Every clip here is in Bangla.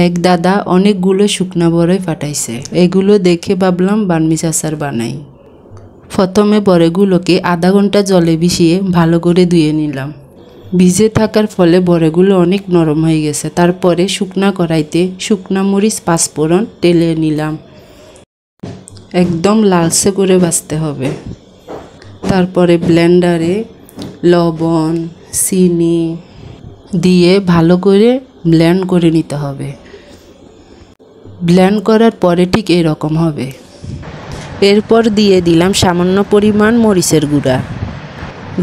এক দাদা অনেকগুলো শুকনা বড়ই পাঠাইছে। এগুলো দেখে ভাবলাম বার্মিজ আচার বানাই। প্রথমে বড়ইগুলোকে আধা ঘন্টা জলে ভিজিয়ে ভালো করে ধুয়ে নিলাম। ভিজে থাকার ফলে বড়ইগুলো অনেক নরম হয়ে গেছে। তারপরে শুকনা কড়াইতে শুকনা মরিচ পাঁচফোড়ন ঢেলে নিলাম। একদম লালচে করে ভাজতে হবে। তারপরে ব্লেন্ডারে লবণ চিনি দিয়ে ভালো করে ব্লেন্ড করে নিতে হবে। ব্লেন্ড করার পরে ঠিক এরকম হবে। এরপর দিয়ে দিলাম সামান্য পরিমাণ মরিচের গুঁড়া,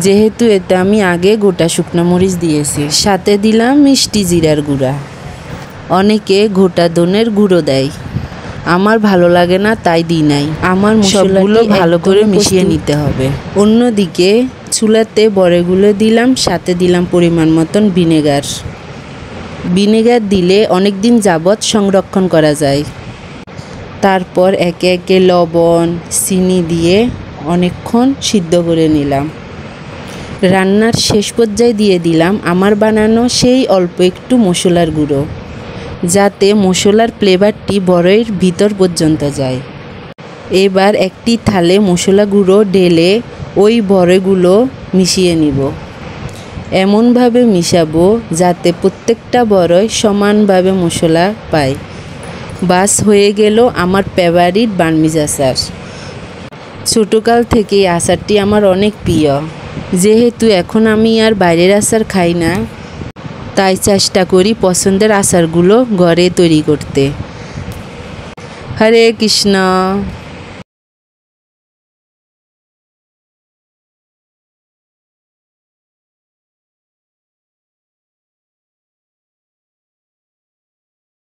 যেহেতু এতে আমি আগে গোটা শুকনো মরিচ দিয়েছি। সাথে দিলাম মিষ্টি জিরার গুঁড়া। অনেকে গোটা ধনের গুঁড়ো দেয়, আমার ভালো লাগে না তাই দিই নাই। আমার মশলাগুলো ভালো করে মিশিয়ে নিতে হবে। অন্যদিকে চুলাতে বড়ইগুলো দিলাম, সাথে দিলাম পরিমাণ মতন ভিনেগার। ভিনেগার দিলে অনেক দিন যাবৎ সংরক্ষণ করা যায়। তারপর একে একে লবণ চিনি দিয়ে অনেকক্ষণ সিদ্ধ করে নিলাম। রান্নার শেষ পর্যায়ে দিয়ে দিলাম আমার বানানো সেই অল্প একটু মশলার গুঁড়ো, যাতে মশলার ফ্লেভারটি বড়ইয়ের ভিতর পর্যন্ত যায়। এবার একটি থালে মশলা গুঁড়ো ঢেলে ওই বড়ইগুলো মিশিয়ে নিব। এমনভাবে মিশাবো যাতে প্রত্যেকটা বড়ই সমানভাবে মশলা পায়। বাস হয়ে গেল আমার ফেভারিট বার্মিজ আচার। ছোটোকাল থেকে এই আচারটি আমার অনেক প্রিয়। যেহেতু এখন আমি আর বাইরের আচার খাই না, তাই চেষ্টা করি পছন্দের আচারগুলো ঘরে তৈরি করতে। হরে কৃষ্ণ।